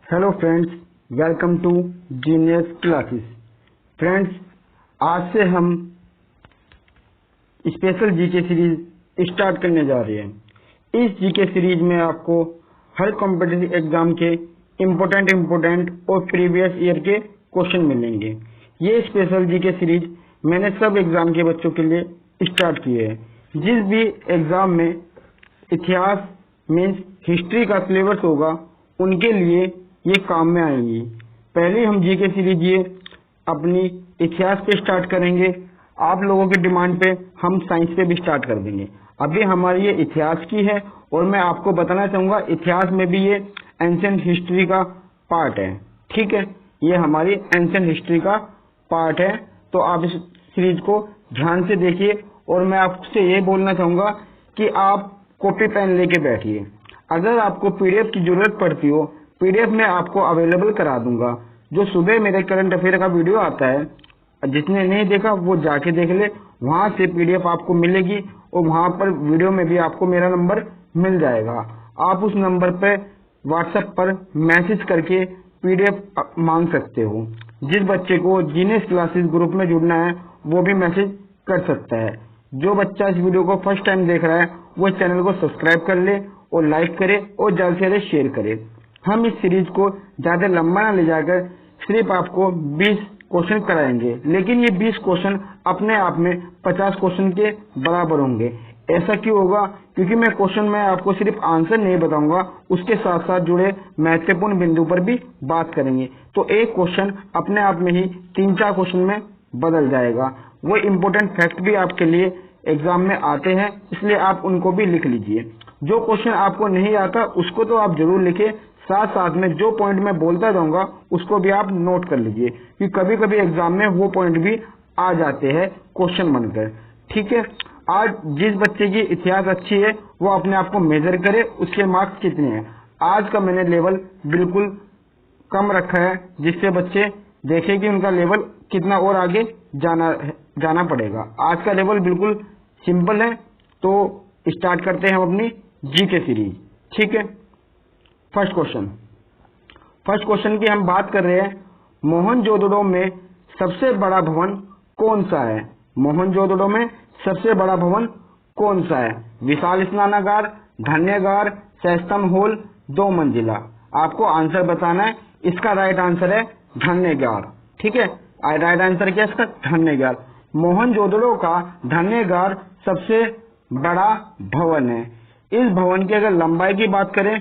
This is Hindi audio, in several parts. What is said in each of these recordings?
Hello friends, welcome to genius classes. Friends, आज से हम स्पेशल जीके सीरीज स्टार्ट करने जा रहे हैं। इस जीके सीरीज में आपको हर कॉम्पिटिटिव एग्जाम के इम्पोर्टेंट और प्रीवियस ईयर के क्वेश्चन मिलेंगे। ये स्पेशल जीके सीरीज मैंने सब एग्जाम के बच्चों के लिए स्टार्ट की है। जिस भी एग्जाम में इतिहास मीन्स हिस्ट्री का सिलेबस होगा उनके लिए ये काम में आएंगी। पहले हम जीके सीरीज ये अपनी इतिहास पे स्टार्ट करेंगे। आप लोगों की डिमांड पे हम साइंस पे भी स्टार्ट कर देंगे। अभी हमारी ये इतिहास की है और मैं आपको बताना चाहूंगा इतिहास में भी ये एंशिएंट हिस्ट्री का पार्ट है। ठीक है, ये हमारी एंशिएंट हिस्ट्री का पार्ट है। तो आप इस सीरीज को ध्यान से देखिए और मैं आपसे ये बोलना चाहूंगा कि आप कॉपी पेन लेके बैठिए। अगर आपको पीडीएफ की जरूरत पड़ती हो, पीडीएफ में आपको अवेलेबल करा दूंगा। जो सुबह मेरे करंट अफेयर का वीडियो आता है, जिसने नहीं देखा वो जाके देख ले, वहां से पीडीएफ आपको मिलेगी और वहां पर वीडियो में भी आपको मेरा नंबर मिल जाएगा। आप उस नंबर पे व्हाट्सएप पर मैसेज करके पीडीएफ मांग सकते हो। जिस बच्चे को जीनियस क्लासेस ग्रुप में जुड़ना है वो भी मैसेज कर सकता है। जो बच्चा इस वीडियो को फर्स्ट टाइम देख रहा है वो चैनल को सब्सक्राइब कर ले और लाइक करे और ज्यादा से ज्यादा शेयर करे। हम इस सीरीज को ज्यादा लंबा न ले जाकर सिर्फ आपको 20 क्वेश्चन कराएंगे, लेकिन ये 20 क्वेश्चन अपने आप में 50 क्वेश्चन के बराबर होंगे। ऐसा क्यों होगा? क्योंकि मैं क्वेश्चन में आपको सिर्फ आंसर नहीं बताऊंगा, उसके साथ साथ जुड़े महत्वपूर्ण बिंदु पर भी बात करेंगे। तो एक क्वेश्चन अपने आप में ही 3-4 क्वेश्चन में बदल जाएगा। वो इम्पोर्टेंट फैक्ट भी आपके लिए एग्जाम में आते हैं, इसलिए आप उनको भी लिख लीजिए। जो क्वेश्चन आपको नहीं आता उसको तो आप जरूर लिखिए, साथ साथ में जो पॉइंट मैं बोलता जाऊंगा उसको भी आप नोट कर लीजिए, कि कभी कभी एग्जाम में वो पॉइंट भी आ जाते हैं क्वेश्चन बनकर। ठीक है, आज जिस बच्चे की इतिहास अच्छी है वो अपने आप को मेजर करे, उसके मार्क्स कितने हैं। आज का मैंने लेवल बिल्कुल कम रखा है, जिससे बच्चे देखें कि उनका लेवल कितना और आगे जाना पड़ेगा। आज का लेवल बिल्कुल सिंपल है। तो स्टार्ट करते हैं हम अपनी जीके सीरीज। ठीक है, फर्स्ट क्वेश्चन की हम बात कर रहे हैं, मोहनजोदड़ो में सबसे बड़ा भवन कौन सा है? मोहनजोदड़ो में सबसे बड़ा भवन कौन सा है? विशाल स्नानागार, धन्यगार, सहस्तम हॉल, 2 मंजिला। आपको आंसर बताना है। इसका राइट आंसर है धन्यगार। ठीक है, राइट आंसर क्या है इसका? धन्यगार। मोहनजोदड़ो का धन्यगार सबसे बड़ा भवन है। इस भवन की अगर लंबाई की बात करें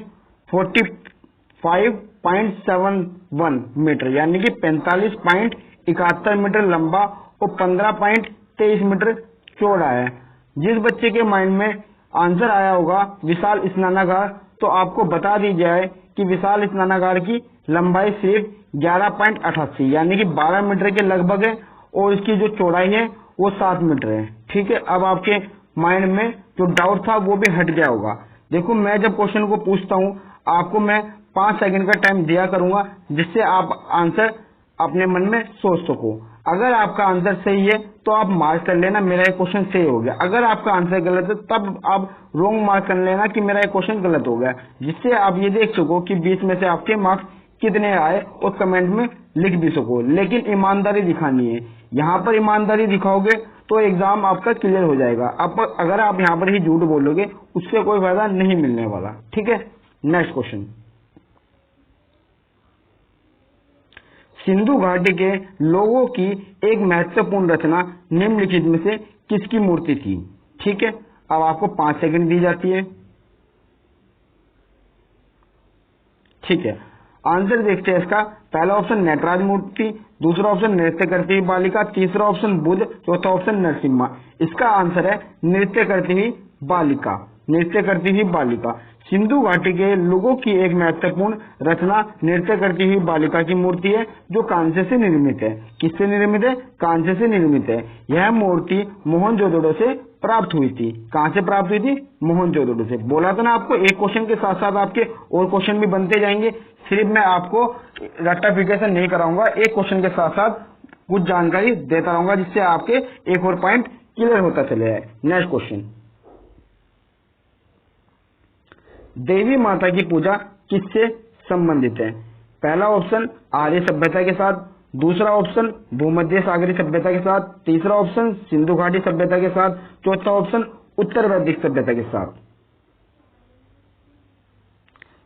45.71 मीटर, यानी कि 45.71 मीटर लंबा और 15.23 मीटर चौड़ा है। जिस बच्चे के माइंड में आंसर आया होगा विशाल स्नानागार, तो आपको बता दी जाए कि विशाल स्नानागार की लंबाई सिर्फ 11.88 यानी कि 12 मीटर के लगभग है और इसकी जो चौड़ाई है वो 7 मीटर है। ठीक है, अब आपके माइंड में जो डाउट था वो भी हट गया होगा। देखो, मैं जब क्वेश्चन को पूछता हूँ आपको मैं 5 सेकंड का टाइम दिया करूंगा, जिससे आप आंसर अपने मन में सोच सको। अगर आपका आंसर सही है तो आप मार्क कर लेना मेरा ये क्वेश्चन सही हो गया। अगर आपका आंसर गलत है तब आप रॉन्ग मार्क कर लेना कि मेरा ये क्वेश्चन गलत हो गया, जिससे आप ये देख सको कि 20 में से आपके मार्क्स कितने आए और कमेंट में लिख भी सको। लेकिन ईमानदारी दिखानी है। यहाँ पर ईमानदारी दिखाओगे तो एग्जाम आपका क्लियर हो जाएगा। अगर आप यहाँ पर ही झूठ बोलोगे उससे कोई फायदा नहीं मिलने वाला। ठीक है, नेक्स्ट क्वेश्चन। सिंधु घाटी के लोगों की एक महत्वपूर्ण रचना निम्नलिखित में से किसकी मूर्ति थी? ठीक है, अब आपको 5 सेकंड दी जाती है। ठीक है, आंसर देखते हैं इसका। पहला ऑप्शन नटराज मूर्ति, दूसरा ऑप्शन नृत्य करती हुई बालिका, तीसरा ऑप्शन बुद्ध, चौथा ऑप्शन नरसिम्हा। इसका आंसर है नृत्य करती हुई बालिका। नृत्य करती हुई बालिका। सिंधु घाटी के लोगों की एक महत्वपूर्ण रचना नृत्य करती हुई बालिका की मूर्ति है, जो कांसे से निर्मित है। किससे निर्मित है? कांसे से निर्मित है। यह मूर्ति मोहनजोदड़ो से प्राप्त हुई थी। कहां से प्राप्त हुई थी? मोहनजोदड़ो से। बोला था ना आपको, एक क्वेश्चन के साथ साथ आपके और क्वेश्चन भी बनते जाएंगे। सिर्फ मैं आपको रट्टाफिकेशन नहीं कराऊंगा, एक क्वेश्चन के साथ साथ कुछ जानकारी देता रहूंगा, जिससे आपके एक और पॉइंट क्लियर होता चले जाए। Next question. देवी माता की पूजा किससे संबंधित है? पहला ऑप्शन आर्य सभ्यता के साथ, दूसरा ऑप्शन भूमध्य सागरीय सभ्यता के साथ, तीसरा ऑप्शन सिंधु घाटी सभ्यता के साथ, चौथा ऑप्शन उत्तर वैदिक सभ्यता के साथ।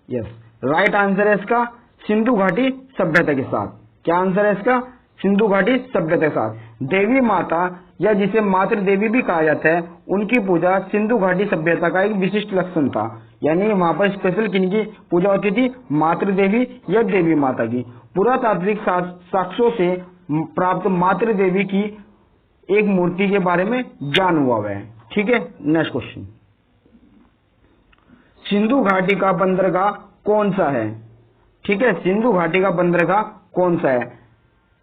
यस, राइट आंसर है इसका सिंधु घाटी सभ्यता के साथ। क्या आंसर है इसका? सिंधु घाटी सभ्यता के साथ। देवी माता या जिसे मातृ देवी भी कहा जाता है, उनकी पूजा सिंधु घाटी सभ्यता का एक विशिष्ट लक्षण था। यानी वहां पर स्पेशल किनकी पूजा होती थी? मातृ देवी या देवी माता की। पुरातात्विक साक्ष्यों से प्राप्त मातृ देवी की एक मूर्ति के बारे में ज्ञान हुआ है। ठीक है, नेक्स्ट क्वेश्चन, सिंधु घाटी का बंदरगाह कौन सा है? ठीक है, सिंधु घाटी का बंदरगाह कौन सा है?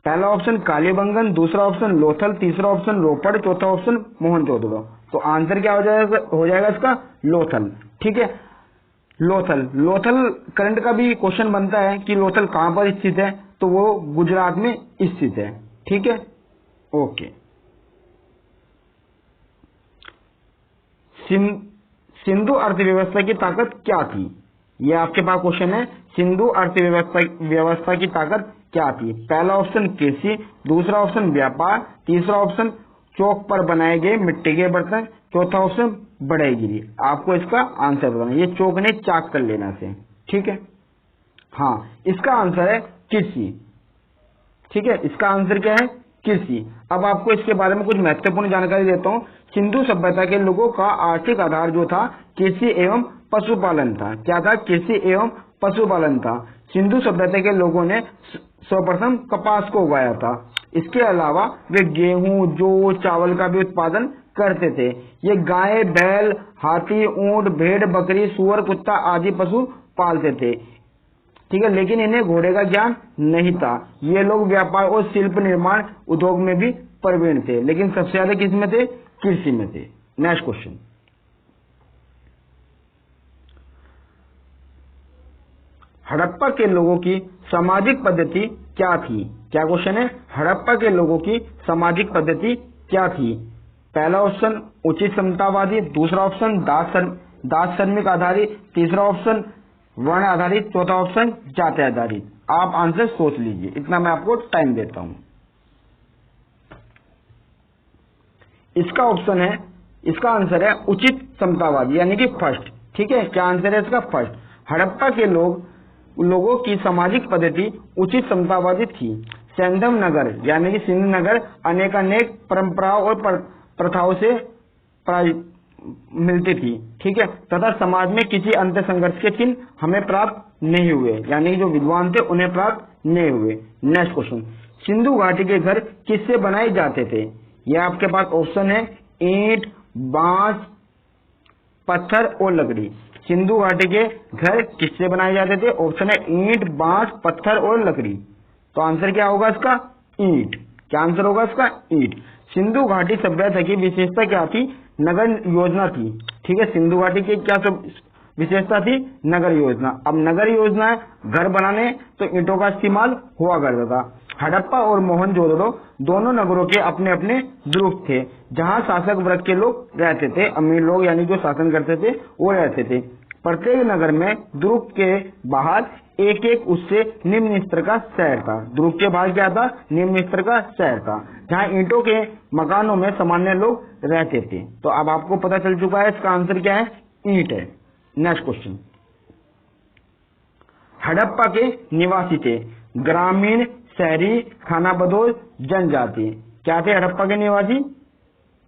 पहला ऑप्शन कालीबंगन, दूसरा ऑप्शन लोथल, तीसरा ऑप्शन रोपड़, चौथा ऑप्शन मोहनजोदड़ो। तो आंसर क्या हो जाएगा इसका? लोथल। ठीक है, लोथल करंट का भी क्वेश्चन बनता है कि लोथल कहां पर स्थित है, तो वो गुजरात में स्थित है। ठीक है, ओके। सिंधु अर्थव्यवस्था की ताकत क्या थी? ये आपके पास क्वेश्चन है, सिंधु अर्थव्यवस्था की ताकत क्या थी? पहला ऑप्शन कृषि, दूसरा ऑप्शन व्यापार, तीसरा ऑप्शन चौक पर बनाए गए मिट्टी के बर्तन, चौथा ऑप्शन बढ़ईगिरी। आपको इसका आंसर बताना। ये चौक ने चाक कर लेना से। ठीक है, हाँ, इसका आंसर है कृषि। ठीक है, इसका आंसर क्या है? कृषि। अब आपको इसके बारे में कुछ महत्वपूर्ण जानकारी देता हूँ। सिंधु सभ्यता के लोगों का आर्थिक आधार जो था कृषि एवं पशुपालन था। क्या था? कृषि एवं पशुपालन था। सिंधु सभ्यता के लोगों ने सर्वप्रथम कपास को उगाया था। इसके अलावा वे गेहूं, जौ, चावल का भी उत्पादन करते थे। ये गाय, बैल, हाथी, ऊंट, भेड़, बकरी, सुअर, कुत्ता आदि पशु पालते थे। ठीक है, लेकिन इन्हें घोड़े का ज्ञान नहीं था। ये लोग व्यापार और शिल्प निर्माण उद्योग में भी प्रवीण थे, लेकिन सबसे ज्यादा किस में थे? कृषि में थे। नेक्स्ट क्वेश्चन, हड़प्पा के लोगों की सामाजिक पद्धति क्या थी? क्या क्वेश्चन है? हड़प्पा के लोगों की सामाजिक पद्धति क्या थी? पहला ऑप्शन उचित समतावादी, दूसरा ऑप्शन दास श्रमिक आधारित, तीसरा ऑप्शन वर्ण आधारित, चौथा ऑप्शन जाति आधारित। आप आंसर सोच लीजिए, इतना मैं आपको टाइम देता हूं। इसका आंसर है उचित समतावादी, यानी कि फर्स्ट। ठीक है, क्या आंसर है इसका? फर्स्ट। हड़प्पा के लोगों की सामाजिक पद्धति उचित समतावादी थी। सैंधव नगर यानी कि सिंध नगर अनेकानेक परंपराओं और प्रथाओं से मिलती थी। ठीक है, तथा समाज में किसी अंतर संघर्ष के चिन्ह हमें प्राप्त नहीं हुए, यानी कि जो विद्वान थे उन्हें प्राप्त नहीं हुए। नेक्स्ट क्वेश्चन, सिंधु घाटी के घर किससे बनाए जाते थे? यह आपके पास ऑप्शन है ईंट, बांस, पत्थर और लकड़ी। सिंधु घाटी के घर किससे बनाए जाते थे? ऑप्शन है ईंट, बांस, पत्थर और लकड़ी। तो आंसर क्या होगा इसका? ईंट। क्या आंसर होगा इसका? ईंट। सिंधु घाटी सभ्यता की विशेषता क्या थी? नगर योजना थी। ठीक है, सिंधु घाटी की क्या सब विशेषता थी? नगर योजना। अब नगर योजना घर बनाने तो ईंटों का इस्तेमाल हुआ करता था। हड़प्पा और मोहनजोदड़ो दोनों नगरों के अपने अपने दुर्ग थे, जहां शासक वर्ग के लोग रहते थे। अमीर लोग यानी जो शासन करते थे वो रहते थे। प्रत्येक नगर में दुर्ग के बाहर एक एक उससे निम्न स्तर का शहर था। दुर्ग के बाहर क्या था? निम्न स्तर का शहर था, जहां ईंटों के मकानों में सामान्य लोग रहते थे। तो अब आपको पता चल चुका है इसका आंसर क्या है? ईंट है। नेक्स्ट क्वेश्चन, हड़प्पा के निवासी थे ग्रामीण, शहरी, खानाबदोश, जनजाति। क्या थे हड़प्पा के निवासी?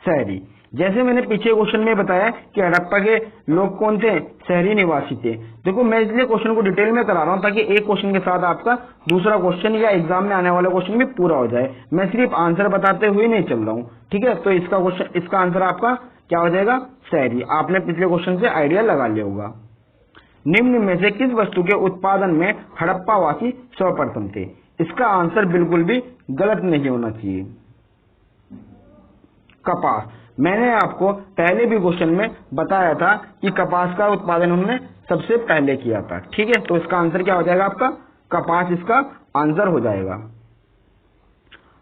शहरी। जैसे मैंने पीछे क्वेश्चन में बताया कि हड़प्पा के लोग कौन थे? शहरी निवासी थे। देखो, मैं इसलिए क्वेश्चन को डिटेल में करा रहा हूं ताकि एक क्वेश्चन के साथ आपका दूसरा क्वेश्चन या एग्जाम में आने वाला क्वेश्चन भी पूरा हो जाए। मैं सिर्फ आंसर बताते हुए नहीं चल रहा हूं। ठीक है, तो इसका आंसर आपका क्या हो जाएगा? शहरी। आपने पिछले क्वेश्चन से आइडिया लगा लिया होगा। निम्न में से किस वस्तु के उत्पादन में हड़प्पावासी सर्वप्रथम थे? इसका आंसर बिल्कुल भी गलत नहीं होना चाहिए। कपास। मैंने आपको पहले भी क्वेश्चन में बताया था कि कपास का उत्पादन उन्होंने सबसे पहले किया था। ठीक है, तो इसका आंसर क्या हो जाएगा आपका? कपास इसका आंसर हो जाएगा।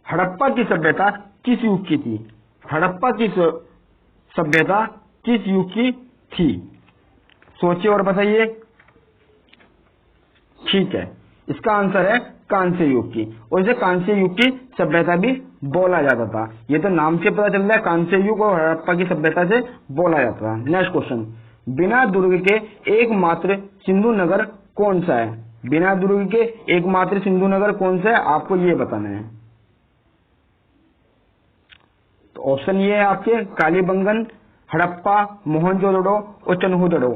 हड़प्पा की सभ्यता किस युग की थी? हड़प्पा की सभ्यता किस युग की थी? सोचिए और बताइए। ठीक है, इसका आंसर है कांस्य युग की, और इसे कांस्य युग की सभ्यता भी बोला जाता था। ये तो नाम से पता चल रहा है, कांस्य युग और हड़प्पा की सभ्यता से बोला जाता था। नेक्स्ट क्वेश्चन, बिना दुर्ग के एकमात्र सिंधु नगर कौन सा है? बिना दुर्ग के एकमात्र सिंधु नगर कौन सा है, आपको ये बताना है। तो ऑप्शन ये है आपके कालीबंगन, हड़प्पा, मोहनजोदड़ो और चन्हुदड़ो।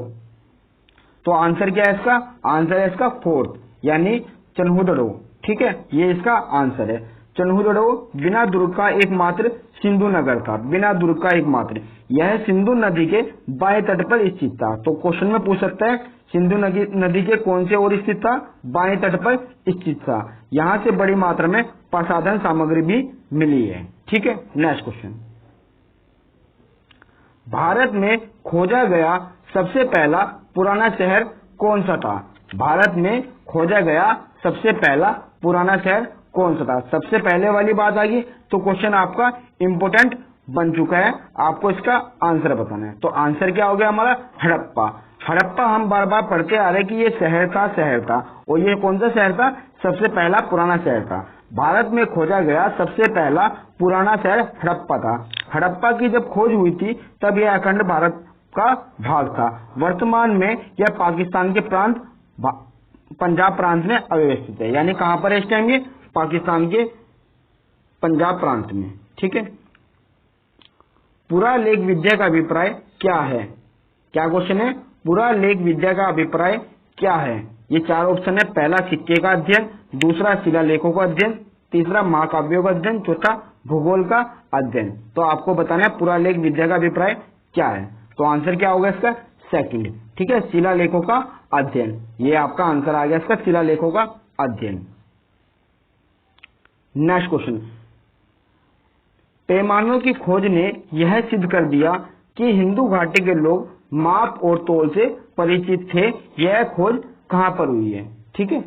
तो आंसर क्या है इसका? आंसर है इसका फोर्थ, यानी चन्हुदड़ो। ठीक है, ये इसका आंसर है। चन्हुदड़ो बिना दुर्ग का एकमात्र सिंधु नगर था, बिना दुर्ग का एकमात्र। यह सिंधु नदी के बाएं तट पर स्थित था। तो क्वेश्चन में पूछ सकता है सिंधु नदी के कौन से ओर स्थित था? बाएं तट पर स्थित था। यहाँ से बड़ी मात्रा में प्रसाधन सामग्री भी मिली है। ठीक है, नेक्स्ट क्वेश्चन, भारत में खोजा गया सबसे पहला पुराना शहर कौन सा था? भारत में खोजा गया सबसे पहला पुराना शहर कौन सा था? सबसे पहले वाली बात आ गई तो क्वेश्चन आपका इंपोर्टेंट बन चुका है, आपको इसका आंसर बताना है। तो आंसर क्या हो गया हमारा? हड़प्पा। हड़प्पा हम बार बार पढ़ते आ रहे कि ये शहर था, और ये कौन सा शहर था? सबसे पहला पुराना शहर था। भारत में खोजा गया सबसे पहला पुराना शहर हड़प्पा था। हड़प्पा की जब खोज हुई थी तब यह अखंड भारत का भाग था। वर्तमान में यह पाकिस्तान के प्रांत पंजाब प्रांत में अव्यवस्थित है। यानी कहां पर है इस टाइम? ये पाकिस्तान के पंजाब प्रांत में। ठीक है, पुरालेख विद्या का अभिप्राय क्या है? क्या क्वेश्चन है? पुरालेख विद्या का अभिप्राय क्या है? ये चार ऑप्शन है। पहला सिक्के का अध्ययन, दूसरा शिलालेखों का अध्ययन, तीसरा महाकाव्यों का अध्ययन, चौथा भूगोल का अध्ययन। तो आपको बताना है पुरालेख विद्या का अभिप्राय क्या है। तो आंसर क्या होगा इसका? सेकंड। ठीक है, शिलालेखों का अध्ययन। ये आपका आंसर आ गया इसका, शिलालेखों का अध्ययन। नेक्स्ट क्वेश्चन, पैमानों की खोज ने यह सिद्ध कर दिया कि हिंदू घाटी के लोग माप और तौल से परिचित थे। यह खोज कहां पर हुई है? ठीक है,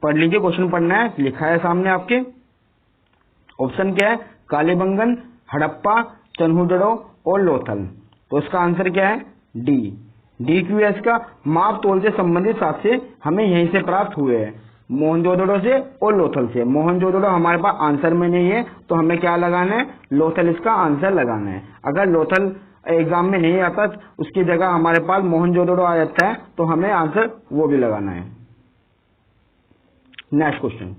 पढ़ लीजिए, क्वेश्चन पढ़ना है, लिखा है सामने आपके। ऑप्शन क्या है? कालीबंगन, हड़प्पा, चन्हुदड़ो और लोथल। तो इसका आंसर क्या है? डी। डी क्यू एस का माप तौल से संबंधित साक्ष्य हमें यहीं से प्राप्त हुए हैं, मोहनजोदड़ो से और लोथल से। मोहनजोदड़ो हमारे पास आंसर में नहीं है तो हमें क्या लगाना है? लोथल इसका आंसर लगाना है। अगर लोथल एग्जाम में नहीं आता उसकी जगह हमारे पास मोहनजोदड़ो आ जाता है तो हमें आंसर वो भी लगाना है। नेक्स्ट क्वेश्चन,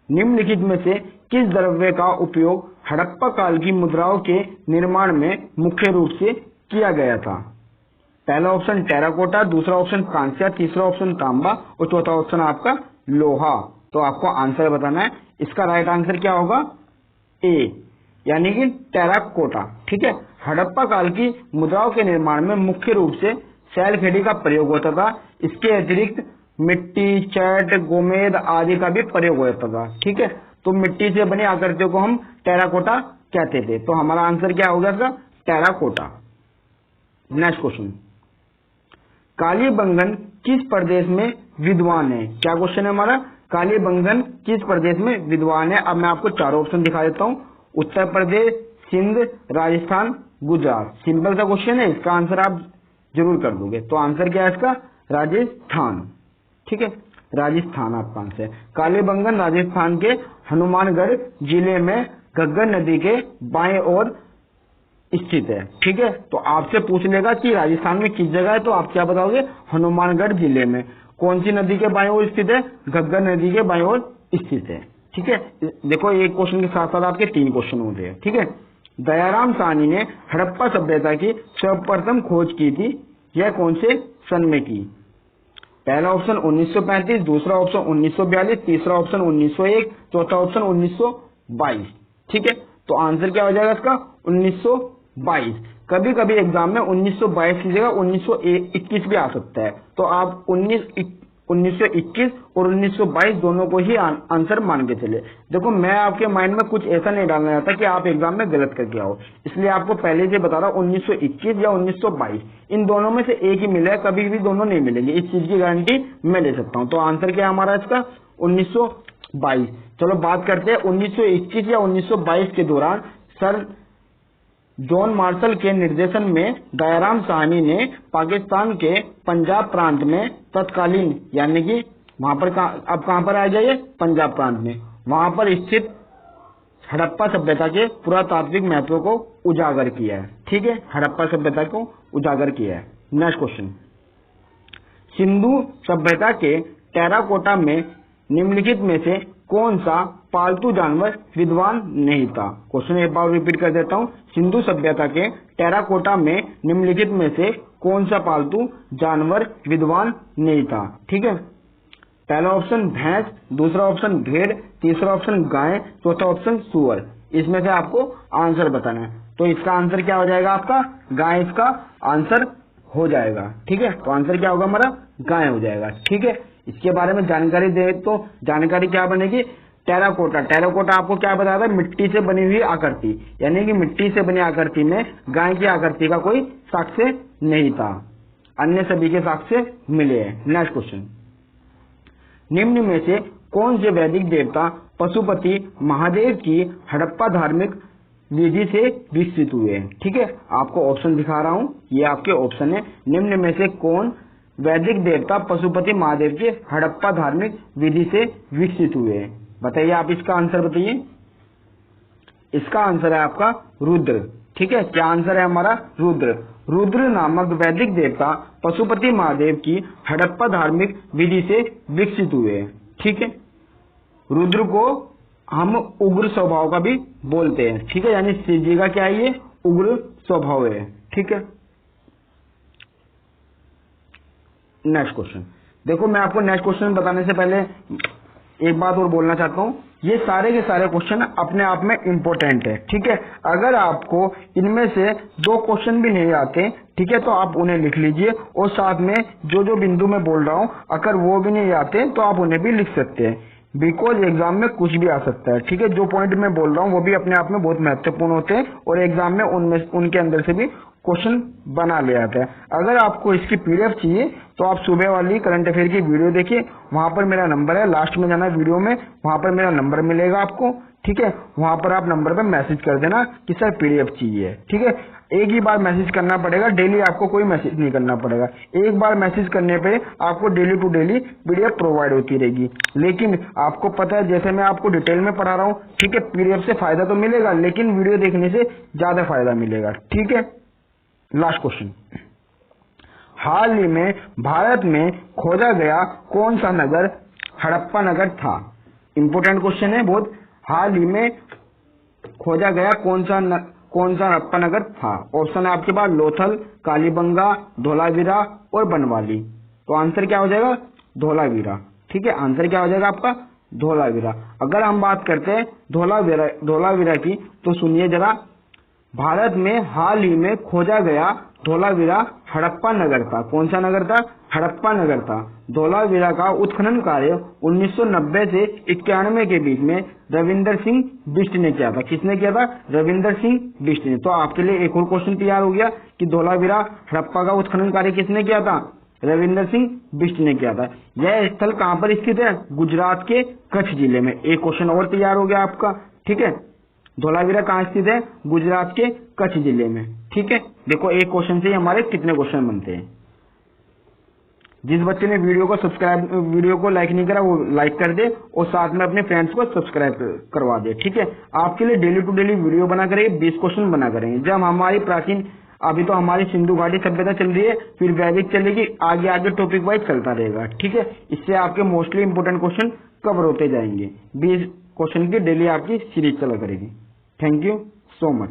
निम्नलिखित में से किस द्रव्य का उपयोग हड़प्पा काल की मुद्राओं के निर्माण में मुख्य रूप से किया गया था? पहला ऑप्शन टेराकोटा, दूसरा ऑप्शन कांस्य, तीसरा ऑप्शन तांबा और चौथा ऑप्शन आपका लोहा। तो आपको आंसर बताना है। इसका राइट आंसर क्या होगा? ए, यानी कि टेराकोटा। ठीक है, हड़प्पा काल की मुद्राओं के निर्माण में मुख्य रूप से सैलखेड़ी का प्रयोग होता था। इसके अतिरिक्त मिट्टी, चट, गोमेद आदि का भी प्रयोग होता था। ठीक है, तो मिट्टी से बनी आकृतियों को हम टेराकोटा कहते थे। तो हमारा आंसर क्या होगा इसका? टेराकोटा। नेक्स्ट क्वेश्चन, कालीबंगन किस प्रदेश में विद्वान है? क्या क्वेश्चन है हमारा? कालीबंगन किस प्रदेश में विद्वान है? अब मैं आपको चारों ऑप्शन दिखा देता हूँ। उत्तर प्रदेश, सिंध, राजस्थान, गुजरात। सिंपल सा क्वेश्चन है, इसका आंसर आप जरूर कर दोगे। तो आंसर क्या है इसका? राजस्थान। ठीक है, राजस्थान आपका आंसर। कालीबंगन राजस्थान के हनुमानगढ़ जिले में घग्गर नदी के बाएं ओर स्थित है। ठीक है, तो आपसे पूछ लेगा कि राजस्थान में किस जगह है, तो आप क्या बताओगे? हनुमानगढ़ जिले में। कौन सी नदी के बाएं ओर स्थित है? घग्गर नदी के बाएं ओर स्थित है। ठीक है, देखो एक क्वेश्चन के साथ साथ आपके 3 क्वेश्चन होते हैं। ठीक है, दयाराम साहनी ने हड़प्पा सभ्यता की सर्वप्रथम खोज की थी, यह कौन से सन में की? पहला ऑप्शन 1935, दूसरा ऑप्शन 1942, तीसरा ऑप्शन 1901, चौथा ऑप्शन 1922। ठीक है, तो आंसर क्या हो जाएगा इसका? 1922। कभी कभी एग्जाम में 1922 की जगह 1921 भी आ सकता है, तो आप 1921 और 1922 दोनों को ही आंसर मान के चले। देखो मैं आपके माइंड में कुछ ऐसा नहीं डालना चाहता कि आप एग्जाम में गलत करके आओ, इसलिए आपको पहले से बता रहा हूँ 1921 या 1922 इन दोनों में से एक ही मिलेगा, कभी भी दोनों नहीं मिलेंगे, इस चीज की गारंटी मैं ले सकता हूँ। तो आंसर क्या है हमारा इसका? 1922। चलो बात करते हैं 1921 या 1922 के दौरान सर जॉन मार्शल के निर्देशन में दयाराम साहनी ने पाकिस्तान के पंजाब प्रांत में तत्कालीन यानी कि वहां पर अब कहां पर आ जाइए, पंजाब प्रांत में, वहां पर स्थित हड़प्पा सभ्यता के पुरातात्विक महत्व को उजागर किया है। ठीक है, हड़प्पा सभ्यता को उजागर किया है। नेक्स्ट क्वेश्चन, सिंधु सभ्यता के टेराकोटा में निम्नलिखित में से कौन सा पालतू जानवर विद्वान नहीं था? क्वेश्चन एक बार रिपीट कर देता हूं, सिंधु सभ्यता के टेराकोटा में निम्नलिखित में से कौन सा पालतू जानवर विद्वान नहीं था? ठीक है, पहला ऑप्शन भैंस, दूसरा ऑप्शन भेड़, तीसरा ऑप्शन गाय, चौथा ऑप्शन सुअर। इसमें से आपको आंसर बताना है। तो इसका आंसर क्या हो जाएगा आपका? गाय इसका आंसर हो जाएगा। ठीक है, तो आंसर क्या होगा हमारा? गाय हो जाएगा। ठीक है, इसके बारे में जानकारी दे तो जानकारी क्या बनेगी? टेराकोटा, टेराकोटा आपको क्या बताया था? मिट्टी से बनी हुई आकृति, यानी कि मिट्टी से बनी आकृति में गाय की आकृति का कोई साक्ष्य नहीं था, अन्य सभी के साक्ष्य मिले हैं। नेक्स्ट क्वेश्चन, निम्न में से कौन से वैदिक देवता पशुपति महादेव की हड़प्पा धार्मिक विधि से विकसित हुए? ठीक है, आपको ऑप्शन दिखा रहा हूं, ये आपके ऑप्शन है। निम्न में से कौन वैदिक देवता पशुपति महादेव के हड़प्पा धार्मिक विधि से विकसित हुए? बताइए, आप इसका आंसर बताइए। इसका आंसर है आपका रुद्र। ठीक है, क्या आंसर है हमारा? रुद्र। रुद्र नामक वैदिक देवता पशुपति महादेव की हड़प्पा धार्मिक विधि से विकसित हुए। ठीक है, रुद्र को हम उग्र स्वभाव का भी बोलते हैं। ठीक है, यानी शिव जी का क्या है? ये उग्र स्वभाव है। ठीक है, नेक्स्ट क्वेश्चन देखो, मैं आपको नेक्स्ट क्वेश्चन बताने से पहले एक बात और बोलना चाहता हूँ। ये सारे के सारे क्वेश्चन अपने आप में इम्पोर्टेंट है। ठीक है, अगर आपको इनमें से 2 क्वेश्चन भी नहीं आते, ठीक है, तो आप उन्हें लिख लीजिए, और साथ में जो जो बिंदु मैं बोल रहा हूँ अगर वो भी नहीं आते तो आप उन्हें भी लिख सकते हैं, बिकॉज एग्जाम में कुछ भी आ सकता है। ठीक है, जो पॉइंट मैं बोल रहा हूँ वो भी अपने आप में बहुत महत्वपूर्ण होते हैं, और एग्जाम में उनके अंदर से भी क्वेश्चन बना ले आता है। अगर आपको इसकी पीडीएफ चाहिए तो आप सुबह वाली करंट अफेयर की वीडियो देखिए, वहां पर मेरा नंबर है, लास्ट में जाना वीडियो में, वहां पर मेरा नंबर मिलेगा आपको। ठीक है, वहां पर आप नंबर पे मैसेज कर देना कि सर पीडीएफ चाहिए। ठीक है, एक ही बार मैसेज करना पड़ेगा, डेली आपको कोई मैसेज नहीं करना पड़ेगा। एक बार मैसेज करने पे आपको daily to daily PDF provide होती रहेगी। लेकिन आपको पता है, जैसे मैं आपको डिटेल में पढ़ा रहा हूँ, ठीक है, पीडीएफ से फायदा तो मिलेगा, लेकिन वीडियो देखने से ज्यादा फायदा मिलेगा। ठीक है, लास्ट क्वेश्चन, हाल ही में भारत में खोजा गया कौन सा नगर हड़प्पा नगर था? इंपोर्टेंट क्वेश्चन है बहुत। हाल ही में खोजा गया कौन सा हड़प्पा नगर था? ऑप्शन है आपके पास लोथल, कालीबंगा, धोलावीरा और बनवाली। तो आंसर क्या हो जाएगा? धोलावीरा। ठीक है, आंसर क्या हो जाएगा आपका? धोलावीरा। अगर हम बात करते हैं धोलावीरा की, तो सुनिए जरा, भारत में हाल ही में खोजा गया धोलावीरा हड़प्पा नगर था। कौन सा नगर था? हड़प्पा नगर था। धोलावीरा का उत्खनन कार्य 1990 से 91 के बीच में रविंदर सिंह बिष्ट ने किया था। किसने किया था? रविंदर सिंह बिष्ट ने। तो आपके लिए एक और क्वेश्चन तैयार हो गया कि धोलावीरा हड़प्पा का उत्खनन कार्य किसने किया था? रविंदर सिंह बिष्ट ने किया था। यह स्थल कहाँ पर स्थित है? गुजरात के कच्छ जिले में। एक क्वेश्चन और तैयार हो गया आपका। ठीक है, धोलावीरा कहाँ स्थित है? गुजरात के कच्छ जिले में। ठीक है, देखो एक क्वेश्चन से हमारे कितने क्वेश्चन बनते हैं। जिस बच्चे ने वीडियो को लाइक नहीं करा वो लाइक कर दे, और साथ में अपने फ्रेंड्स को सब्सक्राइब करवा दे। ठीक है, आपके लिए डेली टू डेली वीडियो बना करेंगे, 20 क्वेश्चन बना करेंगे। जब हमारी प्राचीन, अभी तो हमारी सिंधु घाटी सभ्यता चल रही है, फिर वैदिक चलेगी, आगे आगे टॉपिक वाइज चलता रहेगा। ठीक है, इससे आपके मोस्टली इंपोर्टेंट क्वेश्चन कवर होते जाएंगे। 20 क्वेश्चन की डेली आपकी सीरीज चला करेगी। Thank you so much.